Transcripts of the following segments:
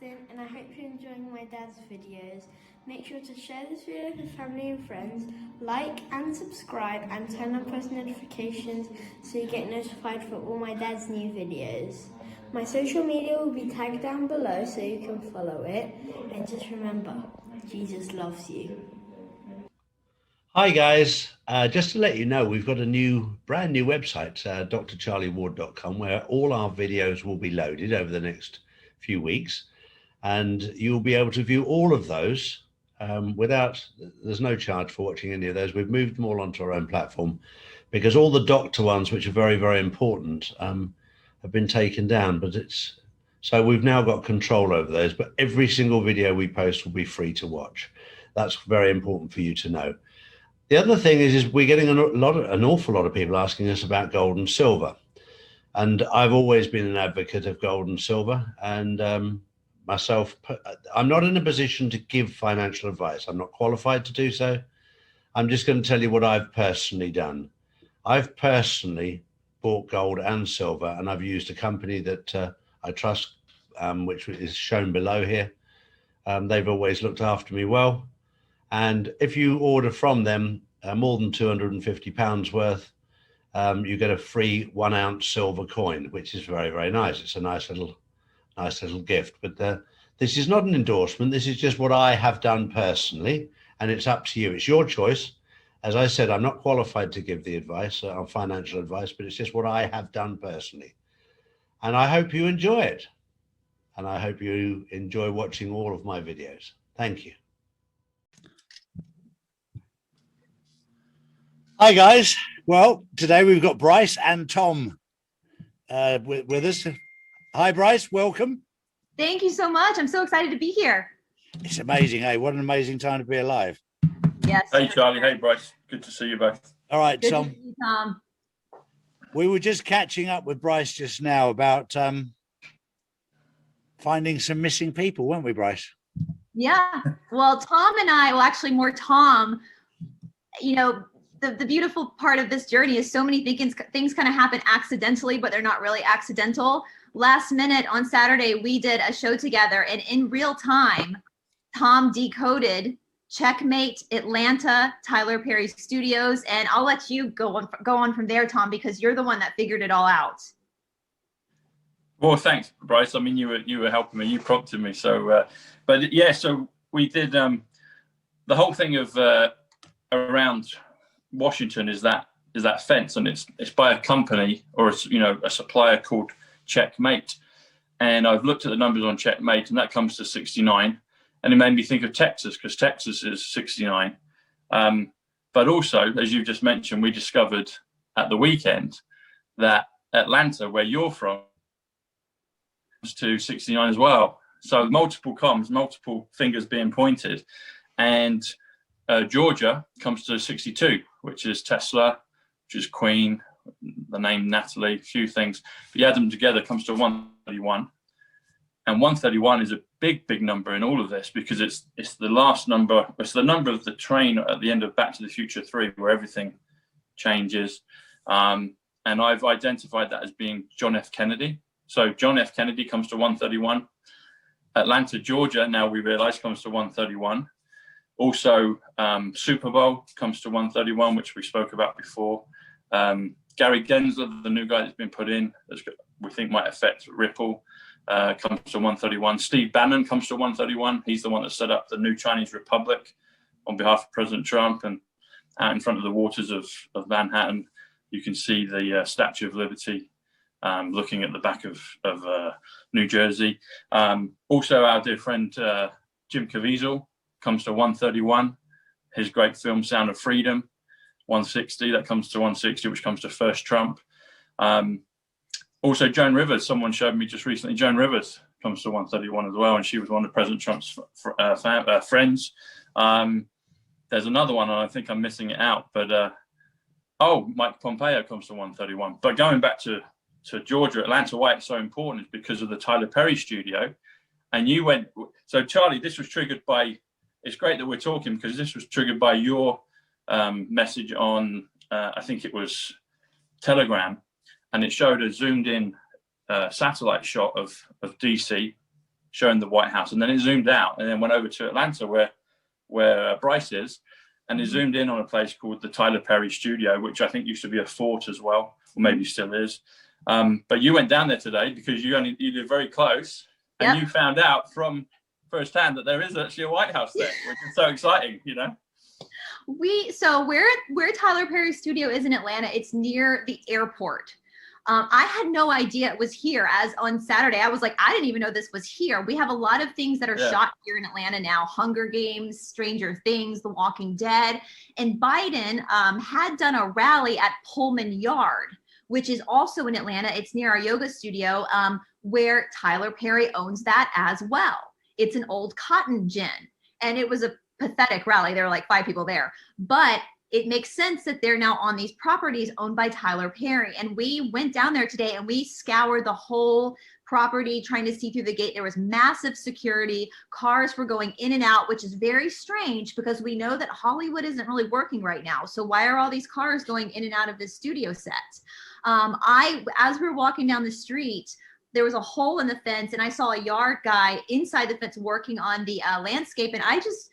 Justin, and I hope you're enjoying my dad's videos. Make sure to share this video with family and friends, like and subscribe, and turn on post notifications so you get notified for all my dad's new videos. My social media will be tagged down below so you can follow it, and just remember, Jesus loves you. Hi guys, just to let you know, we've got a brand new website, drcharlieward.com, where all our videos will be loaded over the next few weeks, and you'll be able to view all of those there's no charge for watching any of those. We've moved them all onto our own platform because all the doctor ones, which are very, very important, have been taken down, so we've now got control over those, but every single video we post will be free to watch. That's very important for you to know. The other thing is we're getting an awful lot of people asking us about gold and silver. And I've always been an advocate of gold and silver. And myself, I'm not in a position to give financial advice. I'm not qualified to do so. I'm just going to tell you what I've personally done. I've personally bought gold and silver, and I've used a company that I trust, which is shown below here. They've always looked after me well. And if you order from them more than £250 worth, you get a free 1 ounce silver coin, which is very, very nice. It's a nice little gift. But this is not an endorsement. This is just what I have done personally, and it's up to you. It's your choice. As I said, I'm not qualified to give the advice on financial advice, but it's just what I have done personally. And I hope you enjoy it. And I hope you enjoy watching all of my videos. Thank you. Hi guys. Well, today we've got Brice and Tom with us. Hi Brice, welcome. Thank you so much. I'm so excited to be here. It's amazing, hey? What an amazing time to be alive. Yes. Hey Charlie, hey Brice. Good to see you both. All right, Good Tom. to see you, Tom. We were just catching up with Brice just now about finding some missing people, weren't we, Brice? Yeah. Well, Tom and I, well, actually more Tom, you know, the beautiful part of this journey is so many things kind of happen accidentally, but they're not really accidental. Last minute on Saturday, we did a show together, and in real time, Tom decoded Checkmate Atlanta, Tyler Perry Studios, and I'll let you go on from there, Tom, because you're the one that figured it all out. Well, thanks, Brice. I mean, you were helping me, you prompted me. So, but yeah, so we did the whole thing of around Washington is that fence, and it's by a company or a supplier called Checkmate. And I've looked at the numbers on Checkmate, and that comes to 69. And it made me think of Texas, because Texas is 69. But also, as you just mentioned, we discovered at the weekend that Atlanta, where you're from, comes to 69 as well. So multiple comms, multiple fingers being pointed. And Georgia comes to 62, which is Tesla, which is Queen, the name Natalie, a few things. But you add them together, comes to 131. And 131 is a big, big number in all of this, because it's the last number. It's the number of the train at the end of Back to the Future 3, where everything changes. And I've identified that as being John F. Kennedy. So John F. Kennedy comes to 131. Atlanta, Georgia, now we realize, comes to 131. Also, Super Bowl comes to 131, which we spoke about before. Gary Gensler, the new guy that's been put in, we think might affect Ripple, comes to 131. Steve Bannon comes to 131. He's the one that set up the new Chinese Republic on behalf of President Trump. And out in front of the waters of Manhattan, you can see the Statue of Liberty looking at the back of New Jersey. Also, our dear friend Jim Caviezel comes to 131. His great film Sound of Freedom, 160. That comes to 160, which comes to First Trump. Also, Joan Rivers, someone showed me just recently, Joan Rivers comes to 131 as well, and she was one of President Trump's friends. There's another one, and I think I'm missing it out, but Mike Pompeo comes to 131. But going back to Georgia, Atlanta, why it's so important is because of the Tyler Perry studio. And you went, so Charlie, this was triggered by, it's great that we're talking, because this was triggered by your message on, I think it was Telegram, and it showed a zoomed in satellite shot of DC, showing the Whitehouse, and then it zoomed out and then went over to Atlanta where Brice is, and it zoomed in on a place called the Tyler Perry Studio, which I think used to be a fort as well, or maybe still is. But you went down there today because you live very close, and you found out from firsthand that there is actually a White House there, which is so exciting, you know. So where Tyler Perry Studio is in Atlanta, it's near the airport. I had no idea it was here. As on Saturday, I was like, I didn't even know this was here. We have a lot of things that are shot here in Atlanta now: Hunger Games, Stranger Things, The Walking Dead. And Biden had done a rally at Pullman Yard, which is also in Atlanta. It's near our yoga studio, where Tyler Perry owns that as well. It's an old cotton gin, and it was a pathetic rally. There were like 5 people there, but it makes sense that they're now on these properties owned by Tyler Perry. And we went down there today and we scoured the whole property trying to see through the gate. There was massive security. Cars were going in and out, which is very strange because we know that Hollywood isn't really working right now. So why are all these cars going in and out of this studio set? As we were walking down the street, there was a hole in the fence, and I saw a yard guy inside the fence working on the landscape. And I just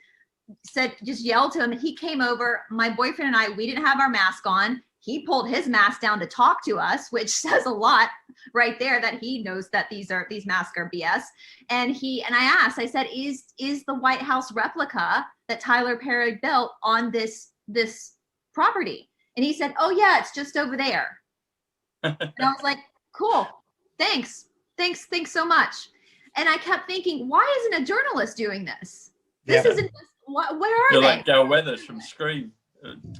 yelled to him, and he came over. My boyfriend and I, we didn't have our mask on. He pulled his mask down to talk to us, which says a lot right there that he knows that these masks are BS. And I asked, I said, is the White House replica that Tyler Perry built on this property? And he said, oh yeah, it's just over there. And I was like, cool, thanks so much. And I kept thinking, why isn't a journalist doing this? This isn't just, where are You're they? like Gail Weathers from Scream.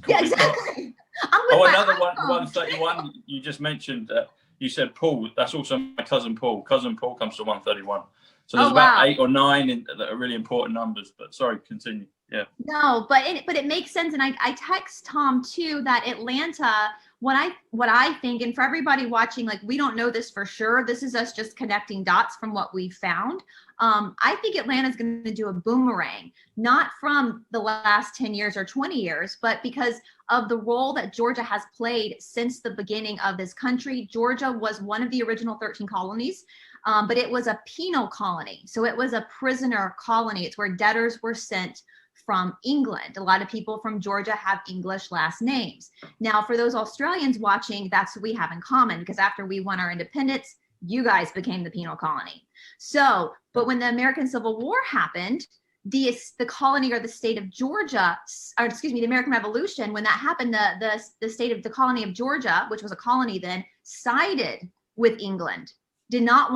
Yeah, exactly. Another 131 you just mentioned. You said Paul. That's also my cousin Paul. Cousin Paul comes to 131. So there's about 8 or 9 that are really important numbers. But sorry, continue. Yeah. No, but it makes sense. And I text Tom too that Atlanta, what I think, and for everybody watching, like, we don't know this for sure. This is us just connecting dots from what we found. I think Atlanta's going to do a boomerang, not from the last 10 years or 20 years, but because of the role that Georgia has played since the beginning of this country. Georgia was one of the original 13 colonies, but it was a penal colony. So it was a prisoner colony. It's where debtors were sent from England. A lot of people from Georgia have English last names. Now, for those Australians watching, that's what we have in common, because after we won our independence, you guys became the penal colony. So, but when the American Civil War happened, the colony or the state of Georgia, or excuse me, the American Revolution, when that happened, the state of the colony of Georgia, which was a colony then, sided with England, did not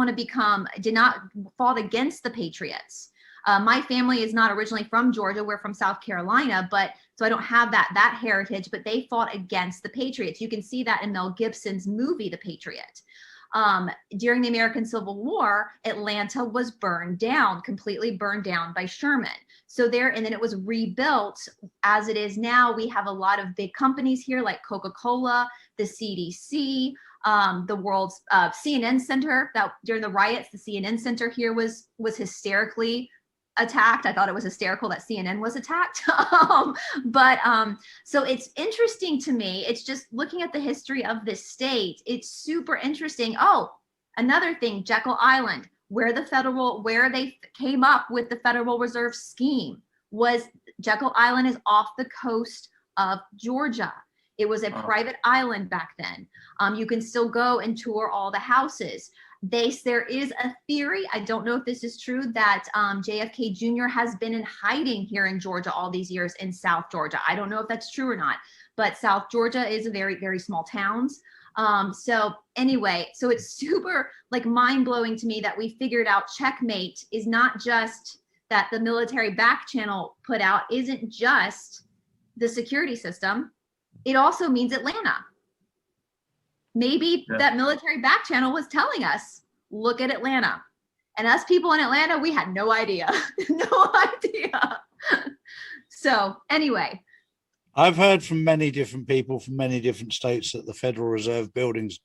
fought against the Patriots. My family is not originally from Georgia. We're from South Carolina, but so I don't have that heritage, but they fought against the Patriots. You can see that in Mel Gibson's movie, The Patriot. During the American Civil War, Atlanta was completely burned down by Sherman. And then it was rebuilt as it is now. We have a lot of big companies here like Coca-Cola, the CDC, the world's CNN Center. That during the riots, the CNN Center here was hysterically attacked. I thought it was hysterical that CNN was attacked. So it's interesting to me. It's just looking at the history of this state. It's super interesting. Oh, another thing, Jekyll Island, where they came up with the Federal Reserve scheme, was Jekyll Island is off the coast of Georgia. It was a private island back then. You can still go and tour all the houses. There is a theory, I don't know if this is true, that JFK Jr. has been in hiding here in Georgia all these years in South Georgia. I don't know if that's true or not, but South Georgia is a very, very small towns. So anyway, so it's super like mind-blowing to me that we figured out checkmate is not just that the military back channel put out isn't just the security system. It also means Atlanta. Maybe that military back channel was telling us, look at Atlanta. And us people in Atlanta, we had no idea. No idea. So anyway. I've heard from many different people from many different states that the Federal Reserve buildings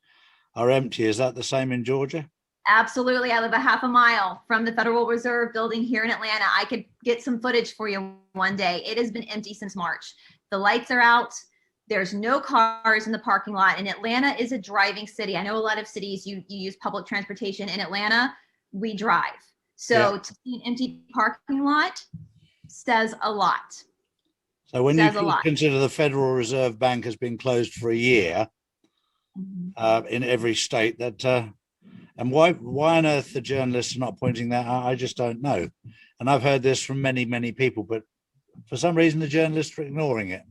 are empty. Is that the same in Georgia? Absolutely. I live a half a mile from the Federal Reserve building here in Atlanta. I could get some footage for you one day. It has been empty since March. The lights are out. There's no cars in the parking lot, and Atlanta is a driving city. I know a lot of cities you use public transportation. In Atlanta, we drive. So to see an empty parking lot says a lot. So when you Says a lot. consider the Federal Reserve Bank has been closed for a year in every state, that and why on earth the journalists are not pointing that out, I just don't know. And I've heard this from many people, but for some reason the journalists are ignoring it.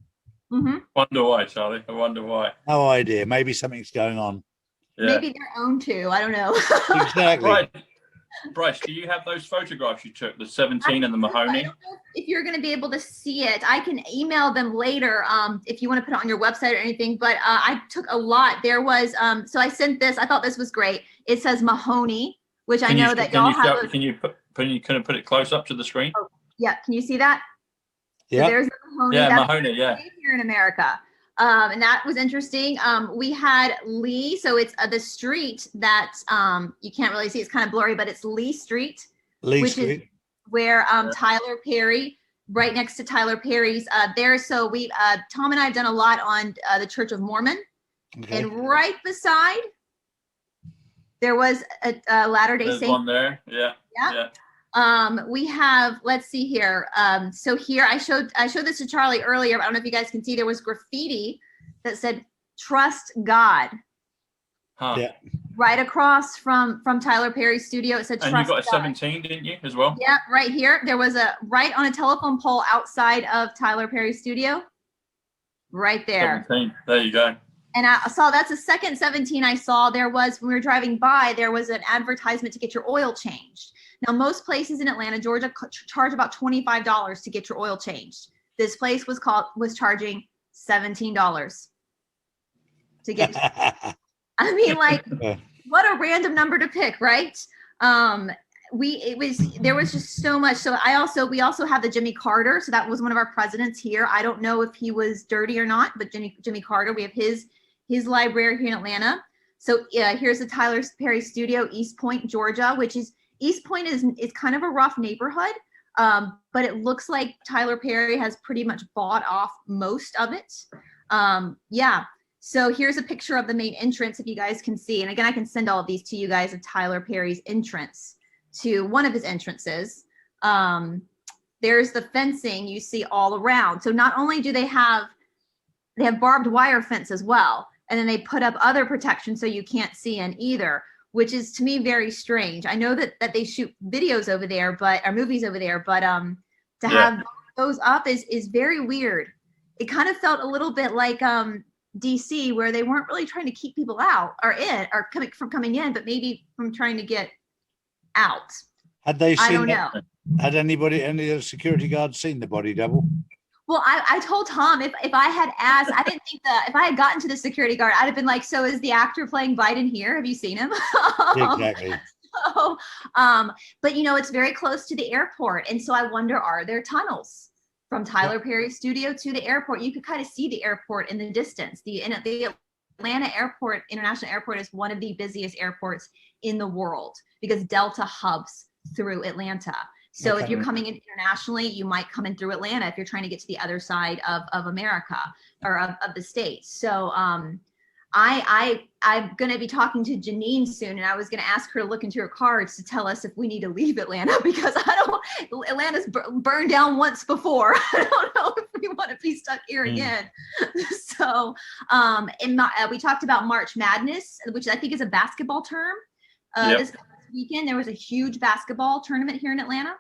Wonder why, Charlie. I wonder why. No idea. Maybe something's going on. Yeah. Maybe their own too. I don't know. Exactly. Right. Brice, do you have those photographs you took, the 17 and the Mahoney? I don't know if you're going to be able to see it. I can email them later if you want to put it on your website or anything. But I took a lot. There was so I sent this. I thought this was great. It says Mahoney, which I know that y'all have. Can you put it close up to the screen? Oh, yeah. Can you see that? Yeah. So there's the Mahoney. Yeah, That's Mahoney. Yeah. here in America. And that was interesting. We had Lee, so it's the street that you can't really see, it's kind of blurry, but it's Lee Street, which is where Tyler Perry, right next to Tyler Perry's there. So we, Tom and I have done a lot on the Church of Mormon, and right beside there was a Latter-day There's Saint. one there. Yeah. We have, let's see here. So here I showed this to Charlie earlier, but I don't know if you guys can see, there was graffiti that said "Trust God." Huh. Yeah. Right across from Tyler Perry's studio. It said And "Trust you got a God." 17, didn't you, as well? Yeah, right here. There was right on a telephone pole outside of Tyler Perry's studio. Right there. 17. There you go. And I saw, that's the second 17 I saw. There was, when we were driving by, there was an advertisement to get your oil changed. Now, most places in Atlanta, Georgia charge about $25 to get your oil changed. This place was charging $17 to get. I mean, like, what a random number to pick, right? There was just so much. So we also have the Jimmy Carter. So that was one of our presidents here. I don't know if he was dirty or not, but Jimmy Carter, we have his library here in Atlanta. So here's the Tyler Perry studio, East Point, Georgia, which is, East Point is kind of a rough neighborhood, but it looks like Tyler Perry has pretty much bought off most of it. Yeah. So here's a picture of the main entrance, if you guys can see. And again, I can send all of these to you guys of Tyler Perry's entrance to one of his entrances. There's the fencing you see all around. So not only do they have barbed wire fence as well, and then they put up other protection so you can't see in either, which is to me very strange. I know that they shoot videos over there, or movies over there, but to have those up is very weird. It kind of felt a little bit like DC, where they weren't really trying to keep people out or coming in, but maybe from trying to get out. Had they seen? I don't know. Had any of the security guards seen the body double? Well, I told Tom if I had asked, I didn't think that if I had gotten to the security guard, I'd have been like, so is the actor playing Biden here? Have you seen him? Exactly. So, but it's very close to the airport. And so I wonder, are there tunnels from Tyler Perry's studio to the airport? You could kind of see the airport in the distance. The Atlanta Airport, International Airport, is one of the busiest airports in the world because Delta hubs through Atlanta. So if you're coming in internationally, you might come in through Atlanta if you're trying to get to the other side of America or of the States. So I'm going to be talking to Janine soon, and I was going to ask her to look into her cards to tell us if we need to leave Atlanta, because Atlanta's burned down once before. I don't know if we want to be stuck here again. So we talked about March Madness, which I think is a basketball term. This weekend there was a huge basketball tournament here in Atlanta,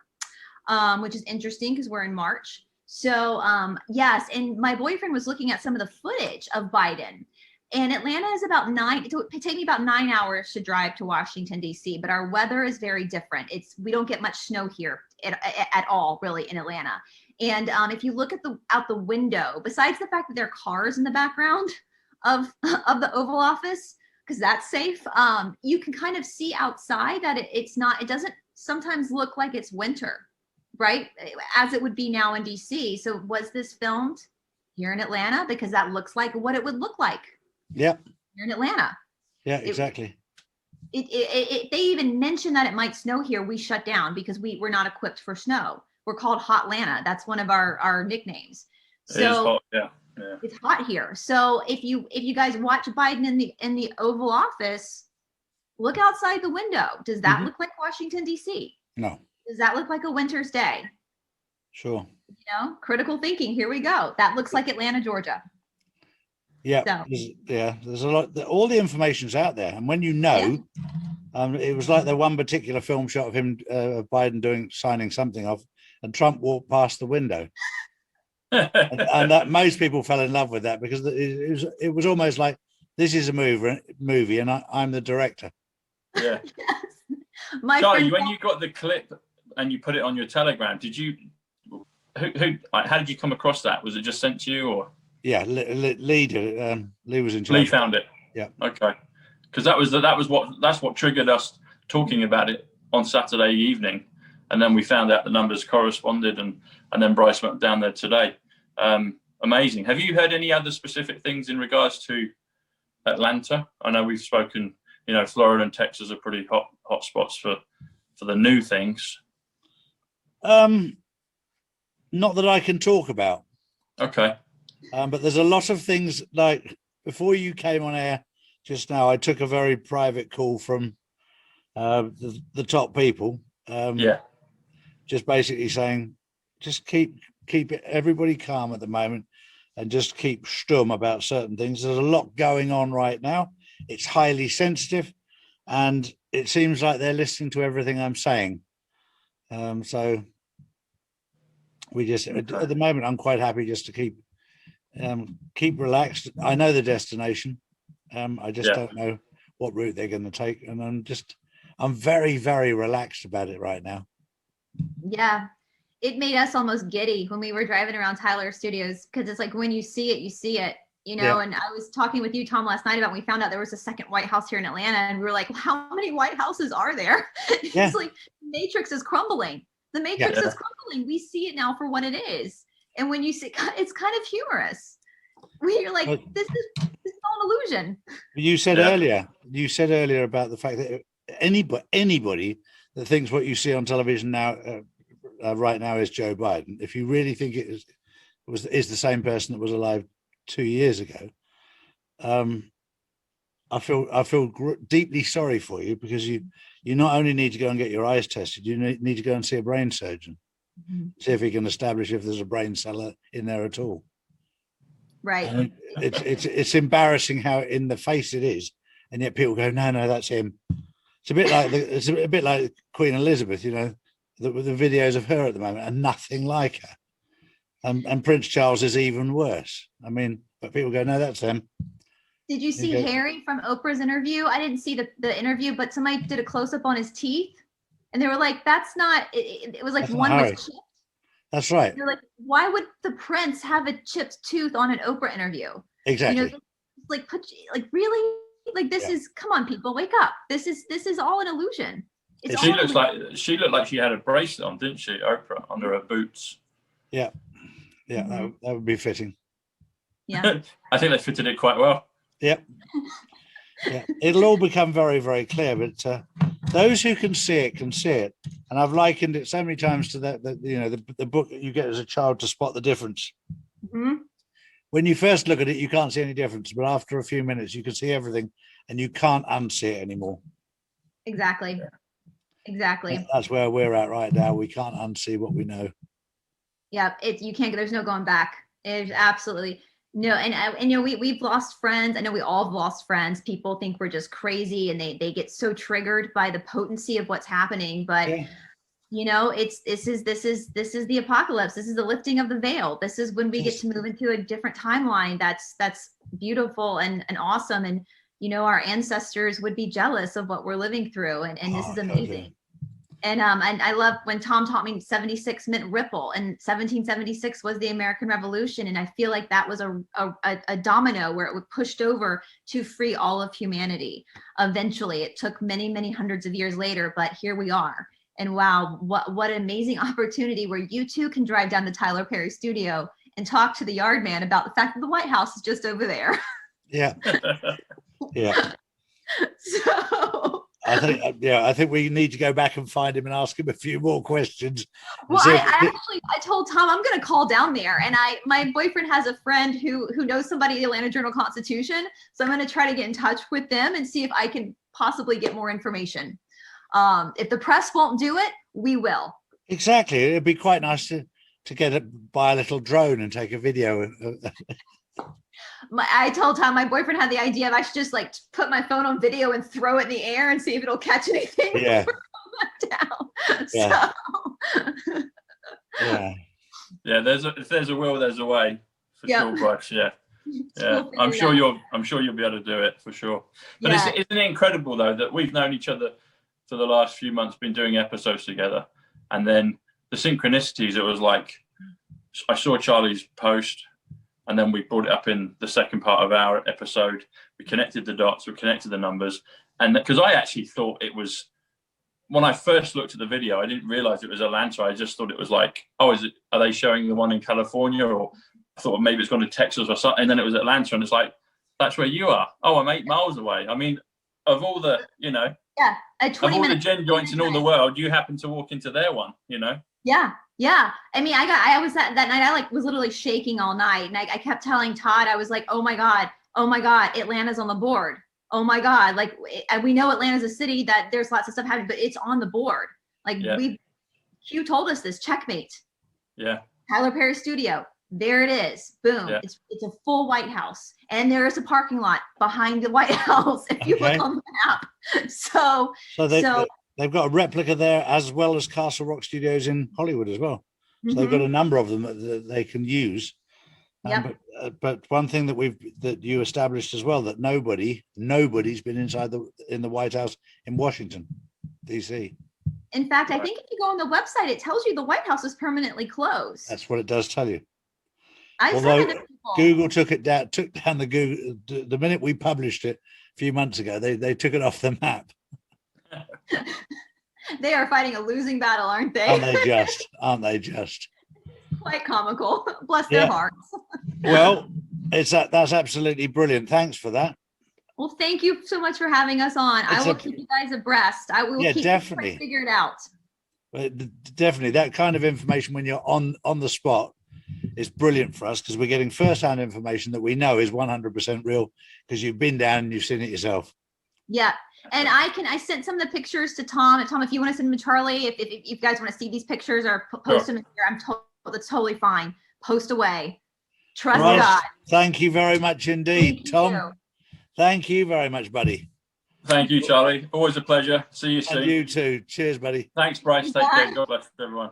which is interesting because we're in March. So yes, and my boyfriend was looking at some of the footage of Biden, and Atlanta is it would take me about 9 hours to drive to Washington D.C., but our weather is very different. We don't get much snow here at all really in Atlanta. And if you look out the window, besides the fact that there are cars in the background of the Oval Office, because that's safe, you can kind of see outside that it doesn't sometimes look like it's winter, right? As it would be now in DC. So was this filmed here in Atlanta? Because that looks like what it would look like. Yeah. Here in Atlanta. Yeah, exactly. They even mentioned that it might snow here. We shut down because we're not equipped for snow. We're called Hot Atlanta. That's one of our nicknames. So it is hot, yeah. It's hot here. So if you guys watch Biden in the Oval Office, look outside the window. Does that look like Washington D.C.? No. Does that look like a winter's day? Sure. You know, critical thinking. Here we go. That looks like Atlanta, Georgia. Yeah. So. There's a lot. All the information's out there, and when you know, it was like the one particular film shot of him, of Biden signing something off, and Trump walked past the window. and that most people fell in love with that because it was almost like, this is a movie and I'm the director. Yeah. Yes. Charlie, when you got the clip and you put it on your Telegram, did you how did you come across that? Was it just sent to you, or? Yeah, Lee did. Lee was in charge. Lee found it. Yeah. Okay. Because that's what triggered us talking about it on Saturday evening, and then we found out the numbers corresponded, and then Brice went down there today. Amazing. Have you heard any other specific things in regards to Atlanta? I know we've spoken. You know, Florida and Texas are pretty hot spots for the new things. Not that I can talk about. Okay. But there's a lot of things, like before you came on air just now, I took a very private call from the top people. Just basically saying, just keep everybody calm at the moment and just keep stum about certain things. There's a lot going on right now. It's highly sensitive, and it seems like they're listening to everything I'm saying. So we just, at the moment, I'm quite happy just to keep relaxed. I know the destination. I just don't know what route they're going to take, and I'm very, very relaxed about it right now. Yeah, it made us almost giddy when we were driving around Tyler Studios, because it's like, when you see it, you see it, you know. And I was talking with you, Tom, last night about, we found out there was a second White House here in Atlanta, and we were like, how many White Houses are there? It's like Matrix is crumbling. The Matrix is crumbling. We see it now for what it is. And when you see, it's kind of humorous. We're like, this is all an illusion. You said earlier about the fact that anybody that thinks what you see on television now, right now, is Joe Biden, if you really think it is the same person that was alive 2 years ago, I feel deeply sorry for you, because you not only need to go and get your eyes tested, you need to go and see a brain surgeon, see if he can establish if there's a brain cell in there at all. Right. And it's embarrassing how in the face it is, and yet people go, no, that's him. It's a bit like Queen Elizabeth, you know, the videos of her at the moment are nothing like her. And Prince Charles is even worse. I mean, but people go, no, that's him. Did you see Harry from Oprah's interview? I didn't see the interview, but somebody did a close up on his teeth, and they were like, that's not, it was like one was chipped. That's right. They're like, why would the prince have a chipped tooth on an Oprah interview? Exactly. You know, like really? Like, this is, come on, people, wake up. This is all an illusion. She looked like she had a bracelet on, didn't she, Oprah, under her boots? Yeah. That would be fitting. Yeah. I think they fitted it quite well. Yep. Yeah. It'll all become very, very clear, but those who can see it can see it. And I've likened it so many times to the book that you get as a child to spot the difference. Mm-hmm. When you first look at it, you can't see any difference, but after a few minutes, you can see everything, and you can't unsee it anymore. Exactly. Exactly. That's where we're at right now. We can't unsee what we know. Yeah, you can't. There's no going back. It's absolutely no. And you know, we've lost friends. I know we all have lost friends. People think we're just crazy, and they get so triggered by the potency of what's happening. But you know, this is the apocalypse. This is the lifting of the veil. This is when we get to move into a different timeline. That's beautiful and awesome. And you know, our ancestors would be jealous of what we're living through. And this is amazing. And I love when Tom taught me 76 meant ripple, and 1776 was the American Revolution. And I feel like that was a domino where it was pushed over to free all of humanity. Eventually, it took many, many hundreds of years later, but here we are. And wow, what an amazing opportunity where you too can drive down to Tyler Perry studio and talk to the yard man about the fact that the White House is just over there. Yeah. Yeah. So I think we need to go back and find him and ask him a few more questions. Well, I told Tom I'm going to call down there, and my boyfriend has a friend who knows somebody at the Atlanta Journal-Constitution, so I'm going to try to get in touch with them and see if I can possibly get more information. If the press won't do it, we will. Exactly. It'd be quite nice to buy a little drone and take a video. I told Tom, my boyfriend had the idea of I should just like put my phone on video and throw it in the air and see if it'll catch anything. Yeah. Down. Yeah. So. Yeah. Yeah. If there's a will, there's a way. For sure, Brice. Yeah. Yeah. We'll I'm figure it out. sure you'll be able to do it for sure. But Yeah. isn't it incredible though that we've known each other for the last few months, been doing episodes together, and then the synchronicities. It was like I saw Charlie's post, and then we brought it up in the second part of our episode. We connected the dots, we connected the numbers, and because I actually thought it was, when I first looked at the video, I didn't realize it was Atlanta. I just thought it was like, oh, are they showing the one in California? Or I thought maybe it's going to Texas or something. And then it was Atlanta, and it's like, that's where you are. Oh, I'm 8 miles away. I mean, of all the, Yeah, a 20 of all minute the gen joints in all the world, you happen to walk into their one, Yeah. I mean, I was that night, I was literally shaking all night, and I kept telling Todd, I was like, oh my God, Atlanta's on the board. Oh my God. Like, we know Atlanta's a city that there's lots of stuff happening, but it's on the board. Like Hugh told us this, checkmate. Yeah. Tyler Perry studio. There it is. Boom. Yeah. It's a full Whitehouse. And there is a parking lot behind the Whitehouse if you look on the map. So they've got a replica there as well as Castle Rock Studios in Hollywood as well. So they've got a number of them that they can use. But one thing that you established as well, that nobody's been in the White House in Washington, D.C. In fact, I think if you go on the website, it tells you the White House is permanently closed. That's what it does tell you. Although Google took down the Google the minute we published it a few months ago. They took it off the map. They are fighting a losing battle, aren't they? Aren't they just? Quite comical. Bless their hearts. Well, that's absolutely brilliant. Thanks for that. Well, thank you so much for having us on. I will keep you guys abreast. I will keep definitely you figured out. Definitely, that kind of information when you're on the spot is brilliant for us, because we're getting first-hand information that we know is 100% real because you've been down and you've seen it yourself. Yeah. And I sent some of the pictures to Tom. And Tom, if you want to send them to Charlie, if you guys want to see these pictures or post them here, that's totally fine. Post away. Trust God. Thank you very much indeed, Tom. Thank you very much, buddy. Thank you, Charlie. Always a pleasure. See you soon. And you too. Cheers, buddy. Thanks, Brice. Take care. God bless everyone.